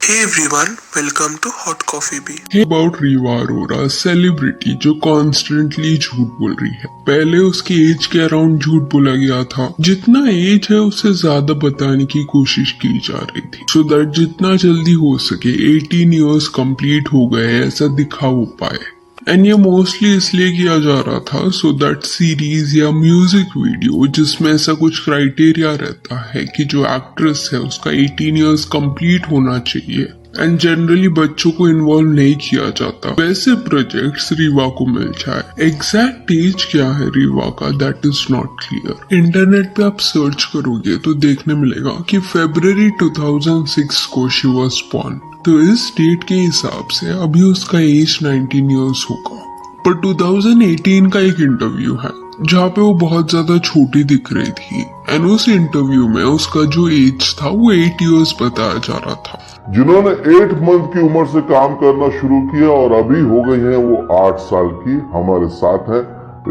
Hey everyone, welcome to Hot Coffee Bee. Hey about Rewa Arora, celebrity जो constantly झूठ बोल रही है। पहले उसकी एज के अराउंड झूठ बोला गया था, जितना एज है उससे ज्यादा बताने की कोशिश की जा रही थी, सो दैट जितना जल्दी हो सके 18 इयर्स कंप्लीट हो गए ऐसा दिखा हो पाए। एंड ये मोस्टली इसलिए किया जा रहा था सो दैट सीरीज या म्यूजिक वीडियो जिसमें ऐसा कुछ क्राइटेरिया रहता है कि जो एक्ट्रेस है उसका 18 इयर्स कंप्लीट होना चाहिए एंड जनरली बच्चों को इन्वॉल्व नहीं किया जाता, वैसे प्रोजेक्ट्स रीवा को मिल जाए। एग्जैक्ट एज क्या है रीवा का that is not clear. Internet पे आप सर्च करोगे तो देखने मिलेगा कि February 2006 को शी वॉज बॉर्न, तो इस डेट के हिसाब से अभी उसका एज 19 इयर्स होगा। पर 2018 का एक इंटरव्यू है जहाँ पे वो बहुत ज्यादा छोटी दिख रही थी एंड उस इंटरव्यू में उसका जो एज था वो 8 इयर्स बताया जा रहा था। जिन्होंने 8 मंथ की उम्र से काम करना शुरू किया और अभी हो गई हैं वो 8 साल की, हमारे साथ है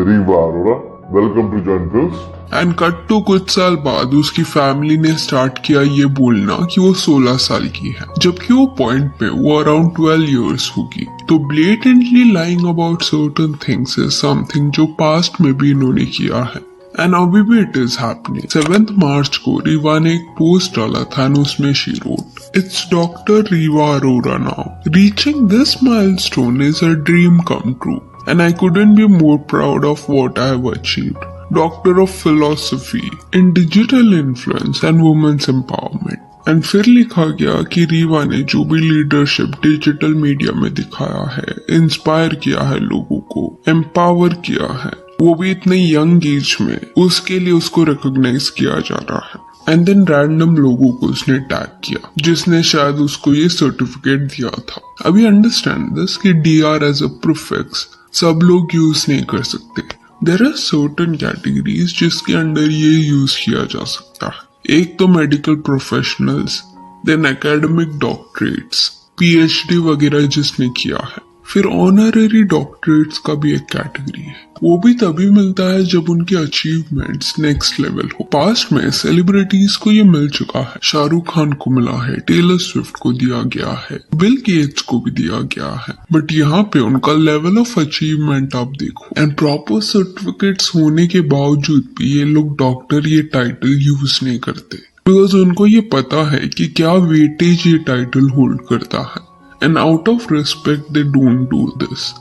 Riva Arora. Welcome to Join Films. And cut to कुछ साल बाद उसकी फैमिली ने स्टार्ट किया ये बोलना कि वो 16 साल की है, जबकि वो पॉइंट पे वो अराउंड 12 इयर्स होगी। तो blatantly lying about certain things is something जो पास्ट में भी इन्होंने किया है एंड अभी भी इट इज हैपनिंग। 7 मार्च को रीवा ने एक पोस्ट डाला था एंड उसमें she wrote, it's doctor Rewa Arora now, reaching this milestone is a dream come true and I couldn't be more proud of what I have achieved. Doctor of Philosophy in Digital Influence and Women's Empowerment। And फिर लिखा गया कि रीवा ने जो भी leadership digital media में दिखाया है, इंस्पायर किया है लोगों को, एम्पावर किया है, वो भी इतने यंग एज में, उसके लिए उसको रिकॉग्नाइज किया जा रहा है। एंड देन रैंडम लोगों को उसने टैग किया जिसने शायद उसको ये सर्टिफिकेट दिया था। अभी अंडरस्टैंड दिस कि DR एज अ प्रीफिक्स सब लोग यूज नहीं कर सकते। There are certain categories जिसके अंडर ये यूज किया जा सकता है। एक तो medical professionals, then academic doctorates, PhD वगैरह जिसने किया है, फिर ऑनररी डॉक्टरेट्स का भी एक कैटेगरी है। वो भी तभी मिलता है जब उनके अचीवमेंट्स नेक्स्ट लेवल हो। पास्ट में सेलिब्रिटीज को ये मिल चुका है, शाहरुख खान को मिला है, टेलर स्विफ्ट को दिया गया है, बिल गेट्स को भी दिया गया है, बट यहाँ पे उनका लेवल ऑफ अचीवमेंट आप देखो एंड प्रॉपर सर्टिफिकेट्स होने के बावजूद भी ये लोग डॉक्टर ये टाइटल यूज नहीं करते, बिकॉज उनको ये पता है कि क्या वेटेज ये टाइटल होल्ड करता है and out of respect they don't do this.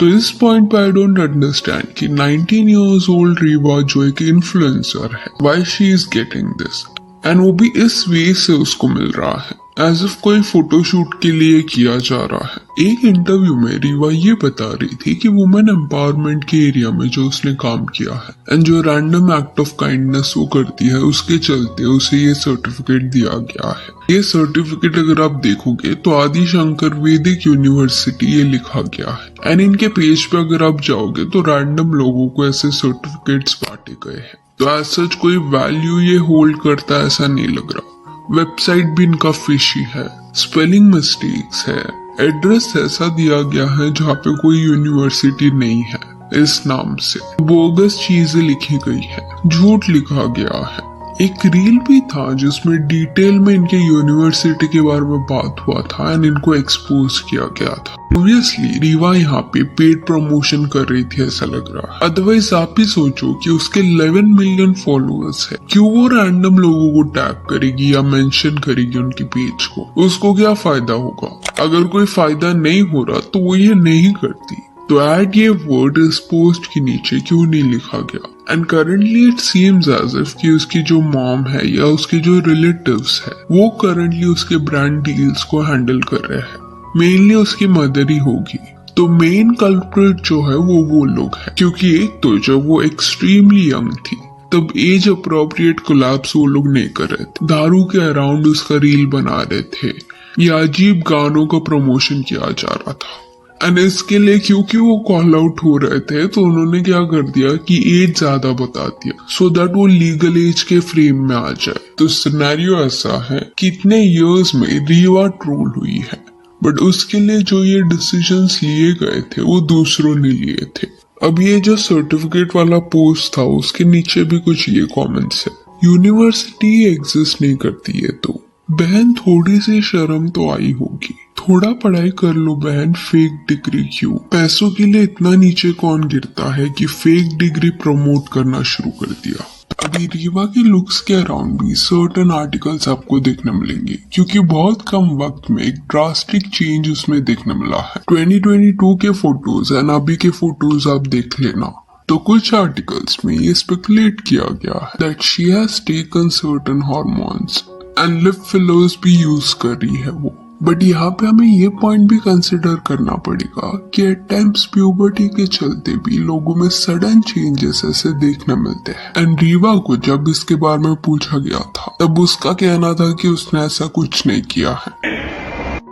तो इस पॉइंट पे आई डोंट अंडरस्टैंड कि 19 इयर्स ओल्ड रीवा जो एक इन्फ्लुएंसर है, why she is getting this and वो भी इस वे से उसको मिल रहा है एज इफ कोई फोटोशूट के लिए किया जा रहा है। एक इंटरव्यू में रीवा ये बता रही थी कि वुमेन एम्पावरमेंट के एरिया में जो उसने काम किया है एंड जो रैंडम एक्ट ऑफ काइंडनेस वो करती है उसके चलते उसे ये सर्टिफिकेट दिया गया है। ये सर्टिफिकेट अगर आप देखोगे तो आदि शंकर वैदिक यूनिवर्सिटी ये लिखा गया है एंड इनके पेज पे अगर आप जाओगे तो रैंडम लोगों को ऐसे सर्टिफिकेट्स बांटे गए हैं। तो एज सच कोई वैल्यू ये होल्ड करता है ऐसा नहीं लग रहा। वेबसाइट भी इनका फिशी है, स्पेलिंग मिस्टेक्स है, एड्रेस ऐसा दिया गया है जहाँ पे कोई यूनिवर्सिटी नहीं है इस नाम से, बोगस चीजें लिखी गई है, झूठ लिखा गया है। एक रील भी था जिसमें डिटेल में इनके यूनिवर्सिटी के बारे में बात हुआ था एंड इनको एक्सपोज किया गया था। ऑब्वियसली रीवा यहाँ पे पेड प्रमोशन कर रही थी ऐसा लग रहा है, अदरवाइज आप ही सोचो कि उसके 11 मिलियन फॉलोअर्स है, क्यों वो रैंडम लोगों को टैग करेगी या मेंशन करेगी उनकी पेज को, उसको क्या फायदा होगा? अगर कोई फायदा नहीं हो रहा तो वो ये नहीं करती। तो ऐड ये वर्ड इस पोस्ट के नीचे क्यों नहीं लिखा गया? And currently it seems as if कि उसकी जो मॉम है या उसके जो रिलेटिव्स है वो करंटली उसके ब्रांड डील्स को हैंडल कर रहे हैं, मेनली उसकी मदर ही होगी। तो मेन कल्प्रिट जो है वो लोग हैं, क्योंकि एक तो जब वो एक्सट्रीमली यंग थी तब एज अप्रोप्रिएट कोलैप्स वो लोग नहीं कर रहे थे, दारू के अराउंड उसका रील बना रहे थे या अजीब गानों का प्रमोशन किया जा रहा था। एंड इसके लिए क्योंकि वो कॉल आउट हो रहे थे तो उन्होंने क्या कर दिया कि एज ज्यादा बता दिया सो दैट वो लीगल एज के फ्रेम में आ जाए। तो सिनेरियो ऐसा है कि इतने इयर्स में रीवा ट्रोल हुई है, बट उसके लिए जो ये डिसीजंस लिए गए थे वो दूसरों ने लिए थे। अब ये जो सर्टिफिकेट वाला पोस्ट था उसके नीचे भी कुछ ये कमेंट्स है, यूनिवर्सिटी एग्जिस्ट नहीं करती है तो बहन थोड़ी सी शर्म तो आई होगी, थोड़ा पढ़ाई कर लो बहन, फेक डिग्री क्यों? पैसों के लिए इतना नीचे कौन गिरता है कि फेक डिग्री प्रमोट करना शुरू कर दिया। अभी रीवा के लुक्स के अराउंड भी सर्टेन आर्टिकल्स आपको देखने मिलेंगे, क्योंकि बहुत कम वक्त में एक ड्रास्टिक चेंज उसमें देखने मिला है। 2022 के फोटोज एंड अभी के फोटोज आप देख लेना, तो कुछ आर्टिकल्स में ये स्पेकुलेट किया गया है that she has taken certain hormones and lip fillers भी यूज कर रही है वो। बट यहाँ पे हमें ये पॉइंट भी कंसिडर करना पड़ेगा कि एट टाइम्स प्यूबर्टी के चलते भी लोगों में सडन चेंजेस ऐसे देखने मिलते हैं। एंड रीवा को जब इसके बारे में पूछा गया था तब उसका कहना था कि उसने ऐसा कुछ नहीं किया है।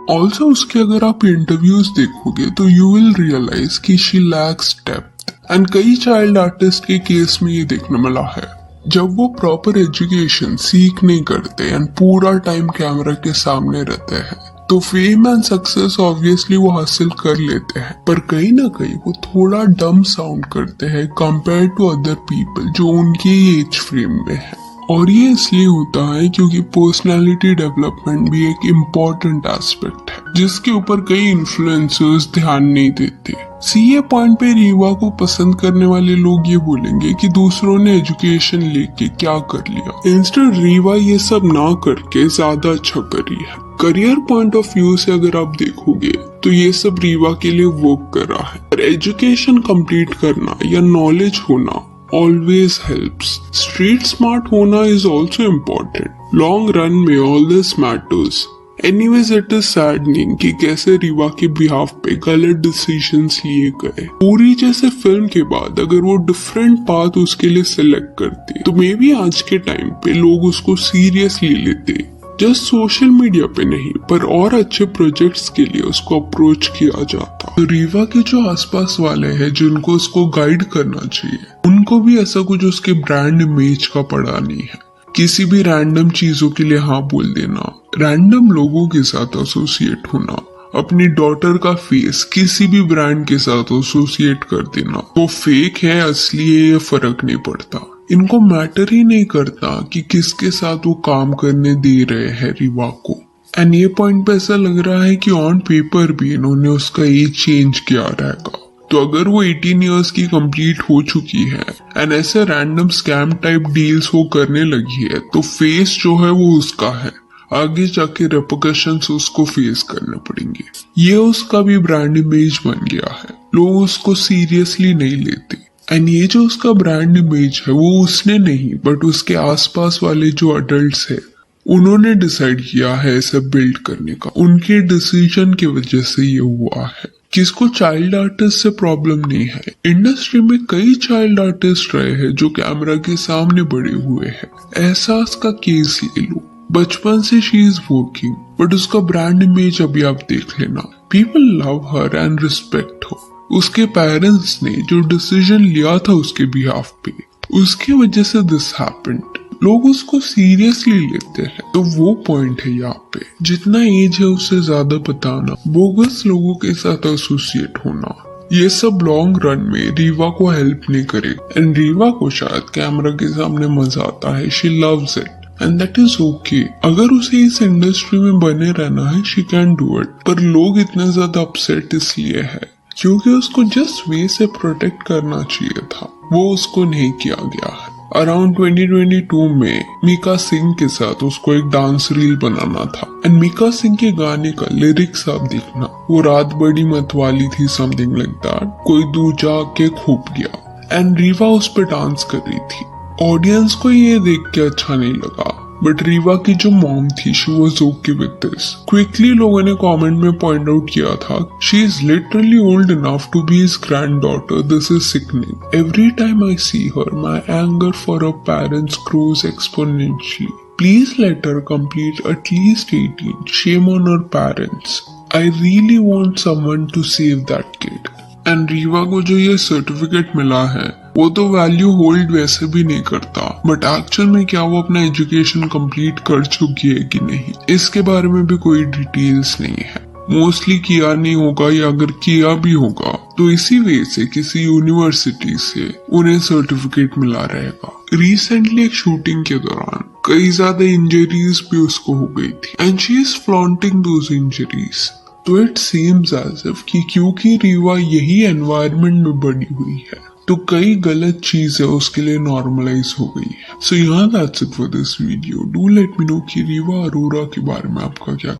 ऑल्सो उसके अगर आप इंटरव्यूज देखोगे तो यू विल रियलाइज कि शी लैक्स डेप्थ। एंड कई चाइल्ड आर्टिस्ट के केस में ये देखने मिला है, जब वो प्रॉपर एजुकेशन सीख नहीं करते एंड पूरा टाइम कैमरा के सामने रहते हैं तो फेम एंड सक्सेस ऑब्वियसली वो हासिल कर लेते हैं, पर कहीं ना कहीं वो थोड़ा डम साउंड करते हैं कंपेयर टू अदर पीपल जो उनके एज फ्रेम में है। और ये इसलिए होता है क्योंकि पर्सनालिटी डेवलपमेंट भी एक इम्पोर्टेंट एस्पेक्ट है जिसके ऊपर कई इन्फ्लुएंसर्स ध्यान नहीं देते। सीए पॉइंट पे रीवा को पसंद करने वाले लोग ये बोलेंगे कि दूसरों ने एजुकेशन लेके क्या कर लिया, इंस्टेड रीवा ये सब ना करके ज्यादा अच्छा कर रही है। करियर पॉइंट ऑफ व्यू से अगर आप देखोगे तो ये सब रीवा के लिए वर्क कर रहा है, पर एजुकेशन कंप्लीट करना या नॉलेज होना always helps. Street smart होना is also important. Long run में all this matters. Anyways, it is saddening कि कैसे रीवा के बिहाफ पे गलत डिसीजंस लिए गए। पूरी जैसे फिल्म के बाद अगर वो डिफरेंट पाथ उसके लिए सिलेक्ट करते तो मे बी आज के टाइम पे लोग उसको सीरियसली लेते। जस्ट सोशल मीडिया पे नहीं पर और अच्छे प्रोजेक्ट्स के लिए उसको अप्रोच किया जाता। तो रीवा के जो आसपास वाले हैं जिनको उसको गाइड करना चाहिए उनको भी ऐसा कुछ उसके ब्रांड इमेज का पड़ा नहीं है। किसी भी रैंडम चीजों के लिए हाँ बोल देना, रैंडम लोगों के साथ एसोसिएट होना, अपनी डॉटर का फेस किसी भी ब्रांड के साथ एसोसिएट कर देना, वो फेक है असली है ये फर्क नहीं पड़ता। इनको मैटर ही नहीं करता कि किसके साथ वो काम करने दे रहे हैं रीवा को। एंड ये पॉइंट पे ऐसा लग रहा है कि ऑन पेपर भी इन्होंने उसका एज चेंज किया रहेगा। तो अगर वो 18 इयर्स की कंप्लीट हो चुकी है एंड ऐसे रैंडम स्कैम टाइप डील्स वो करने लगी है तो फेस जो है वो उसका है, आगे जाके रेपरकशंस उसको फेस करने पड़ेंगे। ये उसका भी ब्रांड इमेज बन गया है, लोग उसको सीरियसली नहीं लेते। एंड ये जो उसका ब्रांड इमेज है वो उसने नहीं बट उसके आसपास वाले जो अडल्ट्स है उन्होंने डिसाइड किया है इसे बिल्ड करने का। उनके डिसीजन की वजह से ये हुआ है। किसको चाइल्ड आर्टिस्ट से प्रॉब्लम नहीं है, इंडस्ट्री में कई चाइल्ड आर्टिस्ट रहे हैं जो कैमरा के सामने बड़े हुए हैं। एहसास का केस ले लो, बचपन से शी इज वर्किंग बट उसका ब्रांड इमेज अभी आप देख लेना। People love her and respect her. उसके पेरेंट्स ने जो डिसीजन लिया था उसके बिहाफ पे उसकी वजह से दिस हैपेंड। लोग उसको सीरियसली लेते हैं, तो वो पॉइंट है यहाँ पे। जितना एज है उससे ज्यादा बताना, बोगस लोगों के साथ एसोसिएट होना, ये सब लॉन्ग रन में रीवा को हेल्प नहीं करेगा। एंड रीवा को शायद कैमरा के सामने मजा आता है, she loves it and that is okay. अगर उसे इस इंडस्ट्री में बने रहना है शी कैन डू इट, पर लोग इतना ज्यादा अपसेट इसलिए है क्योंकि उसको जिस वे से प्रोटेक्ट करना चाहिए था वो उसको नहीं किया गया है। अराउंड 2022 में मीका सिंह के साथ उसको एक डांस रील बनाना था एंड मीका सिंह के गाने का लिरिक्स आप देखना, वो रात बड़ी मतवाली थी समथिंग लाइक दैट, कोई दूर जाके खूब गया एंड रीवा उस पर डांस कर रही थी। ऑडियंस को ये देख के अच्छा नहीं लगा बट रीवा की जो मॉम थी she was okay with this. Quickly लोगों ने कमेंट में पॉइंट आउट किया था she is literally old enough to be his granddaughter, this is sickening. Every time I see her my anger for her parents grows exponentially. Please let her complete at least 18. Shame on her parents. I really want someone to save that kid. And Rewa को जो ये certificate मिला है वो तो value hold वैसे भी नहीं करता, बट एक्चुअल में क्या वो अपना एजुकेशन कंप्लीट कर चुकी है कि नहीं इसके बारे में भी कोई डिटेल्स नहीं है। मोस्टली किया नहीं होगा या अगर किया भी होगा तो इसी वे से किसी यूनिवर्सिटी से उन्हें सर्टिफिकेट मिला रहेगा। रिसेंटली एक शूटिंग के दौरान कई ज्यादा इंजरीज भी उसको हो गई थी and she is flaunting those injuries. तो इट सीम्स एज इफ कि क्योंकि रीवा यही एनवायरनमेंट में बड़ी हुई है तो कई गलत चीजें उसके लिए नॉर्मलाइज हो गई है। सो यहाँ that's it for this video. Do let me know कि रीवा अरोरा के बारे में आपका क्या